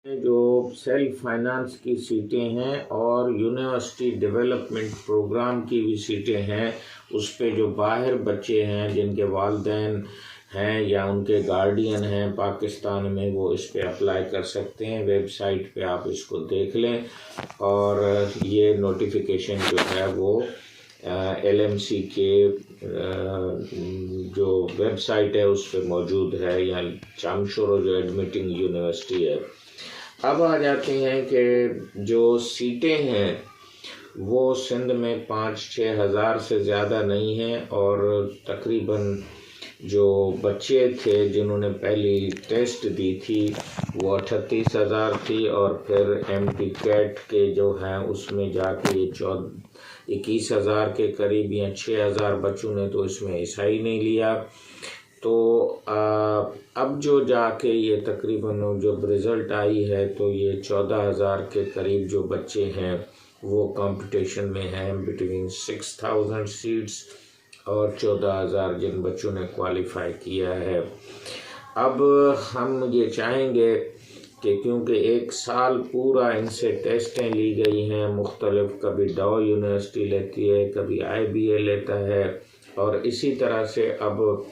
जो self finance की सीटें हैं और यूनिवर्सिटी डेवलपमेंट प्रोग्राम की भी सीटें हैं, उस पे जो बाहर बच्चे हैं जिनके वालिदैन हैं या उनके गार्डियन हैं पाकिस्तान में, वो इस पे अप्लाई कर सकते हैं। वेबसाइट पे आप इसको देख लें और ये नोटिफिकेशन जो है वो LMC के जो वेबसाइट है उस पर मौजूद है, या चामशोरो जो एडमिटिंग यूनिवर्सिटी है। अब आ जाते हैं कि जो सीटें हैं वो सिंध में 5-6 हज़ार से ज़्यादा नहीं हैं, और तकरीबन जो बच्चे थे जिन्होंने पहली टेस्ट दी थी वो 38,000 थी, और फिर MT कैट के जो हैं उसमें जाके ये 21,000 के करीब या 6,000 बच्चों ने तो इसमें हिस्सा ही नहीं लिया। तो अब जो जाके ये तकरीबन जब रिज़ल्ट आई है तो ये 14,000 के करीब जो बच्चे हैं वो कंपटीशन में हैं, बिटवीन 6,000 सीट्स और 14,000 जिन बच्चों ने क्वालिफाई किया है। अब हम ये चाहेंगे कि क्योंकि एक साल पूरा इनसे टेस्टें ली गई हैं मुख्तलिफ, कभी डाउ यूनिवर्सिटी लेती है, कभी IBA लेता है, और इसी तरह से अब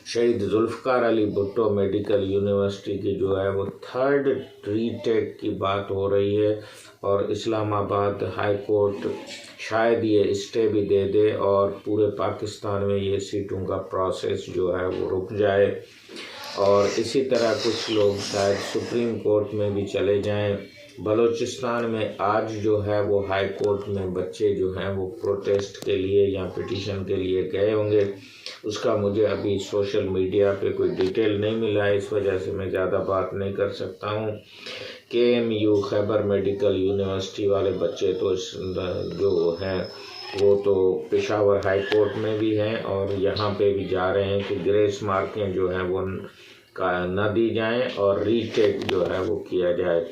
शहीद जुल्फ़कार अली भुट्टो मेडिकल यूनिवर्सिटी की जो है वो 3rd रीटेक की बात हो रही है, और इस्लामाबाद हाई कोर्ट शायद ये स्टे भी दे दे और पूरे पाकिस्तान में ये सीटों का प्रोसेस जो है वो रुक जाए। और इसी तरह कुछ लोग शायद सुप्रीम कोर्ट में भी चले जाएं। बलूचिस्तान में आज जो है वो हाई कोर्ट में बच्चे जो हैं वो प्रोटेस्ट के लिए या पिटीशन के लिए गए होंगे, उसका मुझे अभी सोशल मीडिया पे कोई डिटेल नहीं मिला है, इस वजह से मैं ज़्यादा बात नहीं कर सकता हूँ। KMU खैबर मेडिकल यूनिवर्सिटी वाले बच्चे तो जो हैं वो तो पेशावर हाई कोर्ट में भी हैं, और यहाँ पे भी जा रहे हैं कि ग्रेस मार्कें जो हैं वो न दी जाएं और रीटेक जो है वो किया जाए।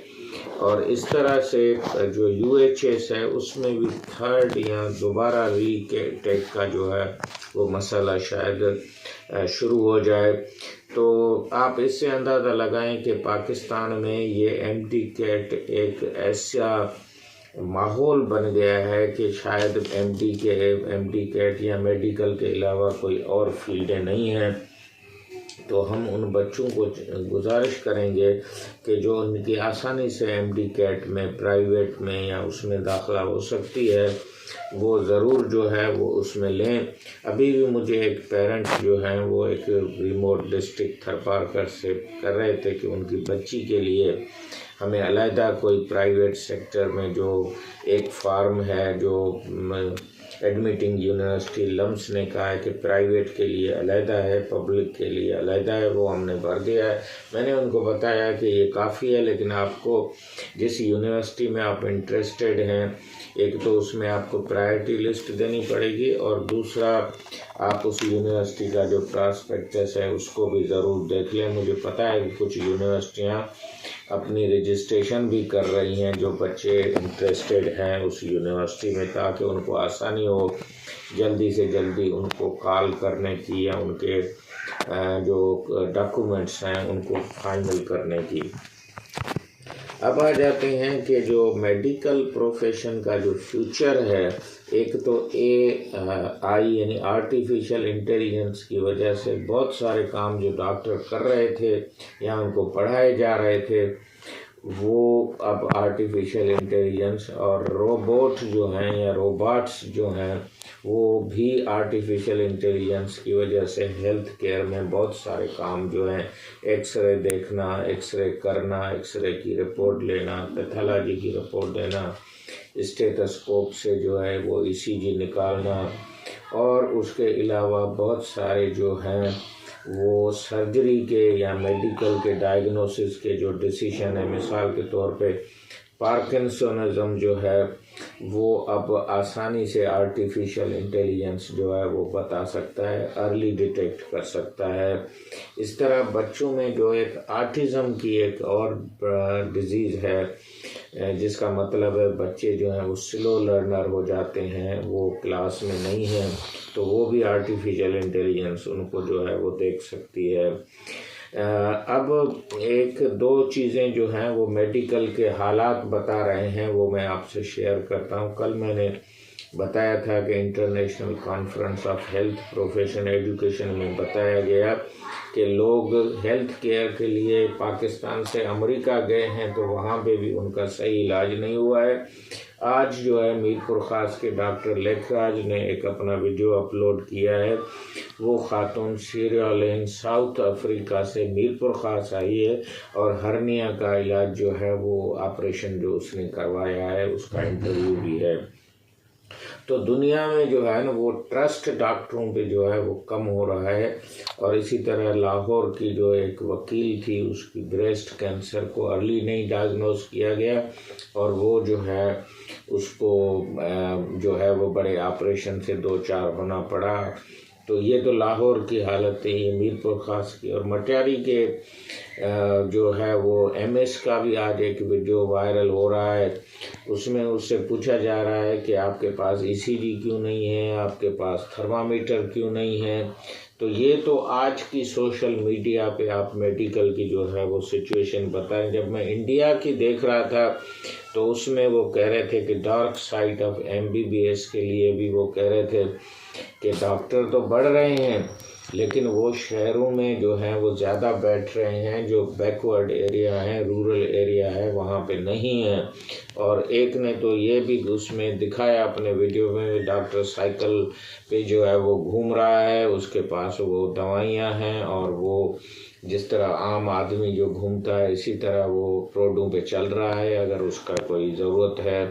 और इस तरह से जो UHS है उसमें भी 3rd या दोबारा रीटेक का जो है वो मसला शायद शुरू हो जाए। तो आप इससे अंदाज़ा लगाएं कि पाकिस्तान में ये MT कैट एक ऐसा माहौल बन गया है कि शायद MT कैट या मेडिकल के अलावा कोई और फील्डें नहीं हैं। तो हम उन बच्चों को गुजारिश करेंगे कि जो उनकी आसानी से MT कैट में प्राइवेट में या उसमें दाखिला हो सकती है वो ज़रूर जो है वो उसमें लें। अभी भी मुझे एक पेरेंट जो हैं वो एक रिमोट डिस्ट्रिक्ट थरपारकर से कर रहे थे कि उनकी बच्ची के लिए हमें अलहदा कोई प्राइवेट सेक्टर में जो एक फार्म है जो एडमिटिंग यूनिवर्सिटी लम्स ने कहा है कि प्राइवेट के लिए अलहदा है, पब्लिक के लिए अलहदा है, वो हमने भर दिया है। मैंने उनको बताया कि ये काफ़ी है, लेकिन आपको जिस यूनिवर्सिटी में आप इंटरेस्टेड हैं, एक तो उसमें आपको प्रायोरिटी लिस्ट देनी पड़ेगी, और दूसरा आप उस यूनिवर्सिटी का जो प्रॉस्पेक्टस है उसको भी ज़रूर देख लें। मुझे पता है कि कुछ यूनिवर्सिटियाँ अपनी रजिस्ट्रेशन भी कर रही हैं जो बच्चे इंटरेस्टेड हैं उस यूनिवर्सिटी में, ताकि उनको आसानी हो जल्दी से जल्दी उनको कॉल करने की या उनके जो डॉक्यूमेंट्स हैं उनको फाइनल करने की। अब आ जाते हैं कि जो मेडिकल प्रोफेशन का जो फ्यूचर है, एक तो AI यानी आर्टिफिशियल इंटेलिजेंस की वजह से बहुत सारे काम जो डॉक्टर कर रहे थे या उनको पढ़ाए जा रहे थे वो अब आर्टिफिशियल इंटेलिजेंस और रोबोट जो हैं या रोबोट्स जो हैं वो भी आर्टिफिशियल इंटेलिजेंस की वजह से हेल्थ केयर में बहुत सारे काम जो हैं, एक्सरे देखना, एक्सरे करना, एक्सरे की रिपोर्ट लेना, पैथोलॉजी की रिपोर्ट देना, स्टेथोस्कोप से जो है वो ECG निकालना, और उसके अलावा बहुत सारे जो हैं वो सर्जरी के या मेडिकल के डायग्नोसिस के जो डिसीजन है, मिसाल के तौर पे पार्किंसनिज्म जो है वो अब आसानी से आर्टिफिशियल इंटेलिजेंस जो है वो बता सकता है, अर्ली डिटेक्ट कर सकता है। इस तरह बच्चों में जो एक ऑटिज़म की एक और डिजीज़ है जिसका मतलब है बच्चे जो हैं वो स्लो लर्नर हो जाते हैं, वो क्लास में नहीं हैं, तो वो भी आर्टिफिशियल इंटेलिजेंस उनको जो है वो देख सकती है। अब एक दो चीज़ें जो हैं वो मेडिकल के हालात बता रहे हैं, वो मैं आपसे शेयर करता हूँ। कल मैंने बताया था कि international conference of health profession education में बताया गया कि लोग हेल्थ केयर के लिए पाकिस्तान से अमेरिका गए हैं तो वहाँ पे भी उनका सही इलाज नहीं हुआ है। आज जो है मीरपुर ख़ास के डॉक्टर लेखराज ने एक अपना वीडियो अपलोड किया है। वो खातून सीरिया लेन साउथ अफ्रीका से मीरपुर ख़ास आई है और हर्निया का इलाज जो है वो ऑपरेशन जो उसने करवाया है उसका इंटरव्यू भी है। तो दुनिया में जो है ना वो ट्रस्ट डॉक्टरों पे जो है वो कम हो रहा है। और इसी तरह लाहौर की जो एक वकील थी उसकी ब्रेस्ट कैंसर को अर्ली नहीं डायग्नोस किया गया और वो जो है उसको जो है वो बड़े ऑपरेशन से 2-4 होना पड़ा। तो ये तो लाहौर की हालत है, ये मीरपुर ख़ास की। और मटियारी के जो है वो MS का भी आज एक वीडियो वायरल हो रहा है। उसमें उससे पूछा जा रहा है कि आपके पास ECG क्यों नहीं है, आपके पास थर्मामीटर क्यों नहीं है। तो ये तो आज की सोशल मीडिया पे आप मेडिकल की जो है वो सिचुएशन बताएं। जब मैं इंडिया की देख रहा था तो उसमें वो कह रहे थे कि डार्क साइड ऑफ MBBS के लिए भी वो कह रहे थे कि डॉक्टर तो बढ़ रहे हैं लेकिन वो शहरों में जो है वो ज़्यादा बैठ रहे हैं, जो बैकवर्ड एरिया है, रूरल एरिया है, वहाँ पे नहीं है। और एक ने तो ये भी उसमें दिखाया अपने वीडियो में, डॉक्टर साइकिल पे जो है वो घूम रहा है, उसके पास वो दवाइयाँ हैं और वो जिस तरह आम आदमी जो घूमता है इसी तरह वो रोडों पे चल रहा है अगर उसका कोई ज़रूरत है।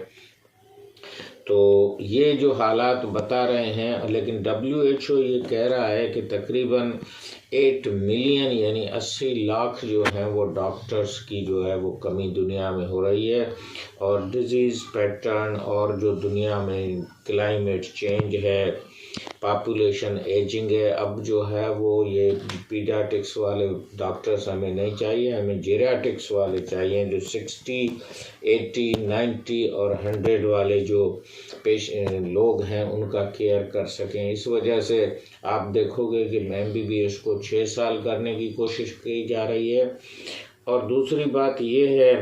तो ये जो हालात बता रहे हैं, लेकिन WHO ये कह रहा है कि तकरीबन 8 मिलियन यानी 80 लाख जो हैं वो डॉक्टर्स की जो है वो कमी दुनिया में हो रही है। और डिजीज़ पैटर्न और जो दुनिया में क्लाइमेट चेंज है, पॉपुलेशन एजिंग है, अब जो है वो ये पीडियाट्रिक्स वाले डॉक्टर्स हमें नहीं चाहिए, हमें जेरियाट्रिक्स वाले चाहिए जो 60, 80, 90 और 100 वाले जो लोग हैं उनका केयर कर सकें। इस वजह से आप देखोगे कि MBBS को 6 साल करने की कोशिश की जा रही है। और दूसरी बात ये है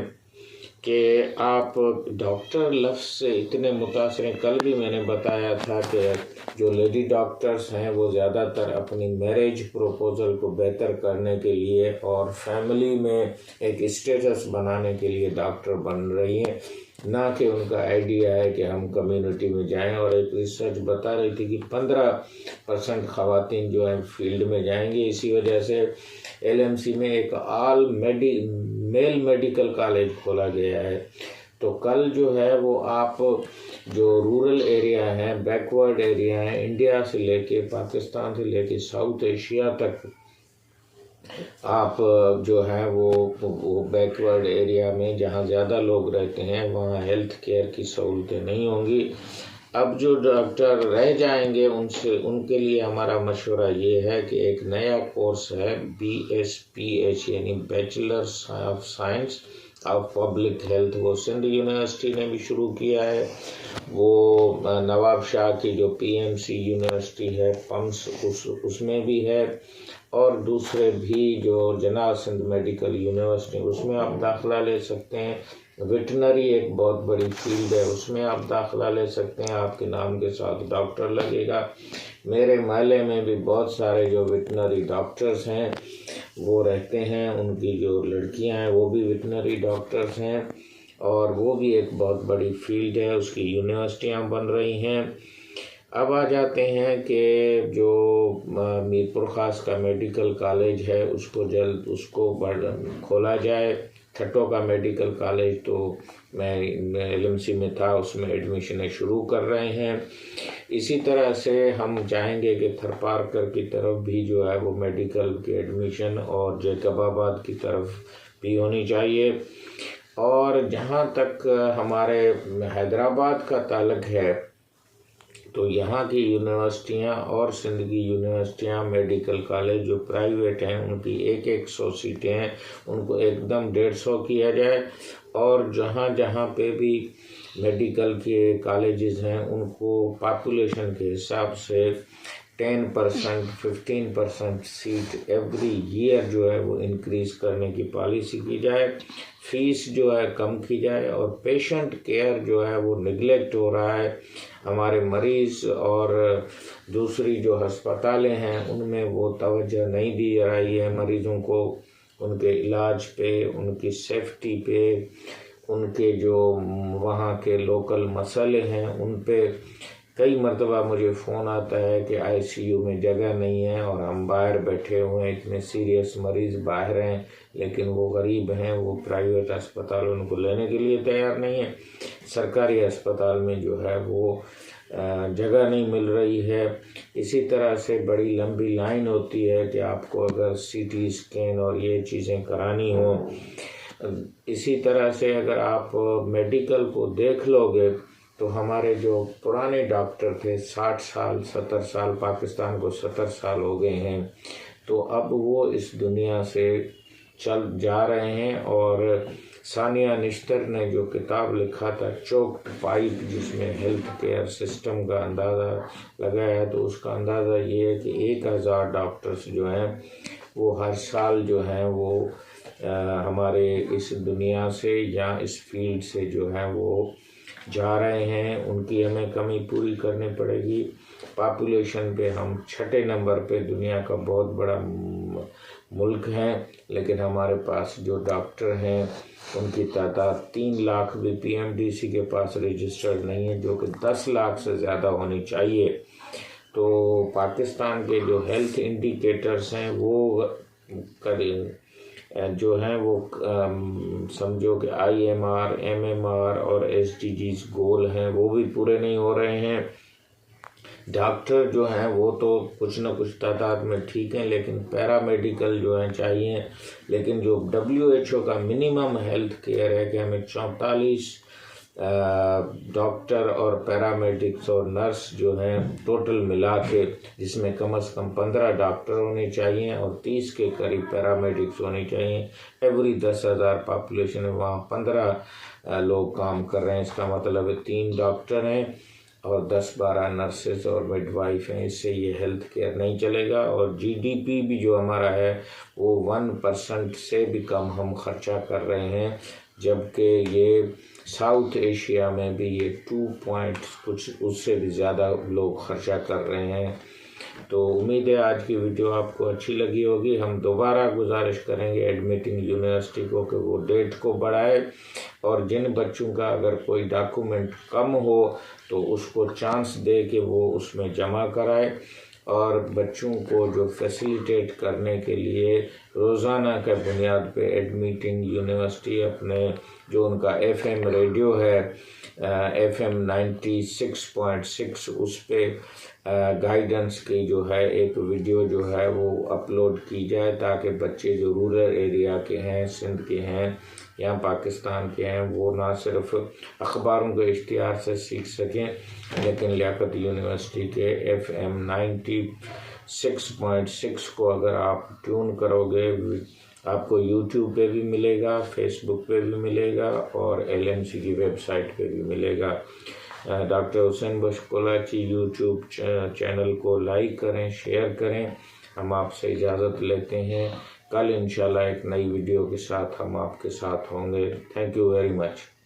कि आप डॉक्टर लफ्ज़ से इतने मुतासर हैं। कल भी मैंने बताया था कि जो लेडी डॉक्टर्स हैं वो ज़्यादातर अपनी मैरिज प्रपोजल को बेहतर करने के लिए और फैमिली में एक स्टेटस बनाने के लिए डॉक्टर बन रही हैं, ना कि उनका आइडिया है कि हम कम्युनिटी में जाएं। और एक रिसर्च बता रही थी कि 15% ख़वातीन जो हैं फील्ड में जाएंगी। इसी वजह से LMC में एक मेल मेडिकल कॉलेज खोला गया है। तो कल जो है वो आप जो रूरल एरिया है, बैकवर्ड एरिया है, इंडिया से लेके पाकिस्तान से लेके साउथ एशिया तक आप जो है वो बैकवर्ड एरिया में जहाँ ज़्यादा लोग रहते हैं वहाँ हेल्थ केयर की सहूलतें नहीं होंगी। अब जो डॉक्टर रह जाएंगे उनके लिए हमारा मशवरा ये है कि एक नया कोर्स है BSPH यानी bachelors of science of public health, वो सिंध यूनिवर्सिटी ने भी शुरू किया है। वो नवाब शाह की जो PMC यूनिवर्सिटी है पम्स उसमें भी है और दूसरे भी जो जना सिंध मेडिकल यूनिवर्सिटी उसमें आप दाखिला ले सकते हैं। वेटनरी एक बहुत बड़ी फील्ड है, उसमें आप दाखिला ले सकते हैं, आपके नाम के साथ डॉक्टर लगेगा। मेरे महल्ले में भी बहुत सारे जो वेटनरी डॉक्टर्स हैं वो रहते हैं, उनकी जो लड़कियां हैं वो भी वेटनरी डॉक्टर्स हैं और वो भी एक बहुत बड़ी फील्ड है, उसकी यूनिवर्सिटियां बन रही हैं। अब आ जाते हैं कि जो मीरपुर ख़ास का मेडिकल कॉलेज है उसको खोला जाए। ठट्टो का मेडिकल कॉलेज तो मैं LMC में था, उसमें एडमिशनें शुरू कर रहे हैं। इसी तरह से हम चाहेंगे कि थरपारकर की तरफ भी जो है वो मेडिकल की एडमिशन और जैकबाबाद की तरफ भी होनी चाहिए। और जहाँ तक हमारे हैदराबाद का ताल्लुक़ है तो यहाँ की यूनिवर्सिटियाँ और सिंध की यूनिवर्सिटियाँ मेडिकल कॉलेज जो प्राइवेट हैं उनकी 100 सीटें हैं, उनको एकदम 150 किया जाए। और जहाँ जहाँ पे भी मेडिकल के कॉलेजेस हैं उनको पॉपुलेशन के हिसाब से 10%, 15% सीट एवरी ईयर जो है वो इंक्रीज करने की पॉलिसी की जाए, फीस जो है कम की जाए, और पेशेंट केयर जो है वो निगलेक्ट हो रहा है। हमारे मरीज़ और दूसरी जो अस्पतालें हैं उनमें वो तवज्जो नहीं दी जा रही है मरीज़ों को, उनके इलाज पे, उनकी सेफ्टी पे, उनके जो वहाँ के लोकल मसले हैं उन पे। कई मरतबा मुझे फ़ोन आता है कि आईसीयू में जगह नहीं है और हम बाहर बैठे हुए हैं, इतने सीरियस मरीज़ बाहर हैं, लेकिन वो गरीब हैं, वो प्राइवेट अस्पताल उनको लेने के लिए तैयार नहीं है। सरकारी अस्पताल में जो है वो जगह नहीं मिल रही है। इसी तरह से बड़ी लंबी लाइन होती है कि आपको अगर सीटी स्कैन और ये चीज़ें करानी हो। इसी तरह से अगर आप मेडिकल को देख लोगे तो हमारे जो पुराने डॉक्टर थे 60 साल 70 साल, पाकिस्तान को 70 साल हो गए हैं, तो अब वो इस दुनिया से चल जा रहे हैं। और सानिया निश्तर ने जो किताब लिखा था चोक्ड पाइप, जिसमें हेल्थ केयर सिस्टम का अंदाज़ा लगाया है, तो उसका अंदाज़ा ये है कि 1000 डॉक्टर्स जो हैं वो हर साल जो हैं वो हमारे इस दुनिया से या इस फील्ड से जो है वो जा रहे हैं। उनकी हमें कमी पूरी करनी पड़ेगी। पॉपुलेशन पे हम 6 नंबर पे दुनिया का बहुत बड़ा मुल्क है, लेकिन हमारे पास जो डॉक्टर हैं उनकी तादाद 3 लाख भी पीएमडीसी के पास रजिस्टर्ड नहीं है, जो कि 10 लाख से ज़्यादा होनी चाहिए। तो पाकिस्तान के जो हेल्थ इंडिकेटर्स हैं वो जो हैं वो समझो कि IMR, MMR और SDGs गोल हैं वो भी पूरे नहीं हो रहे हैं। डॉक्टर जो हैं वो तो कुछ न कुछ तादाद में ठीक हैं, लेकिन पैरामेडिकल जो हैं चाहिए। लेकिन जो WHO का मिनिमम हेल्थ केयर है कि हमें 44 डॉक्टर और पैरामेडिक्स और नर्स जो हैं टोटल मिला के, जिसमें कम से कम 15 डॉक्टर होने चाहिए और 30 के करीब पैरामेडिक्स होने चाहिए। एवरी 10,000 पॉपुलेशन है, वहाँ 15 लोग काम कर रहे हैं। इसका मतलब है 3 डॉक्टर हैं और 10-12 नर्सेज और मिडवाइफ हैं। इससे ये हेल्थ केयर नहीं चलेगा। और GDP भी जो हमारा है वो 1% से भी कम हम खर्चा कर रहे हैं, जबकि ये साउथ एशिया में भी ये 2 पॉइंट कुछ उससे भी ज़्यादा लोग खर्चा कर रहे हैं। तो उम्मीद है आज की वीडियो आपको अच्छी लगी होगी। हम दोबारा गुजारिश करेंगे एडमिटिंग यूनिवर्सिटी को कि वो डेट को बढ़ाए, और जिन बच्चों का अगर कोई डॉक्यूमेंट कम हो तो उसको चांस दे कि वो उसमें जमा कराए। और बच्चों को जो फैसिलिटेट करने के लिए रोज़ाना के बुनियाद पे एडमिटिंग यूनिवर्सिटी अपने जो उनका FM रेडियो है FM 96.6 उस पर गाइडेंस की जो है एक वीडियो जो है वो अपलोड की जाए, ताकि बच्चे जो रूरल एरिया के हैं, सिंध के हैं या पाकिस्तान के हैं, वो ना सिर्फ अखबारों के इश्तिहार से सीख सकें, लेकिन लियाकत यूनिवर्सिटी के FM 96.6 को अगर आप ट्यून करोगे, आपको YouTube पे भी मिलेगा, Facebook पे भी मिलेगा और LMC की वेबसाइट पे भी मिलेगा। डॉक्टर हुसैन बख्श कोलाची YouTube चैनल को लाइक करें, शेयर करें। हम आपसे इजाज़त लेते हैं। कल इंशाल्लाह एक नई वीडियो के साथ हम आपके साथ होंगे। Thank you very much.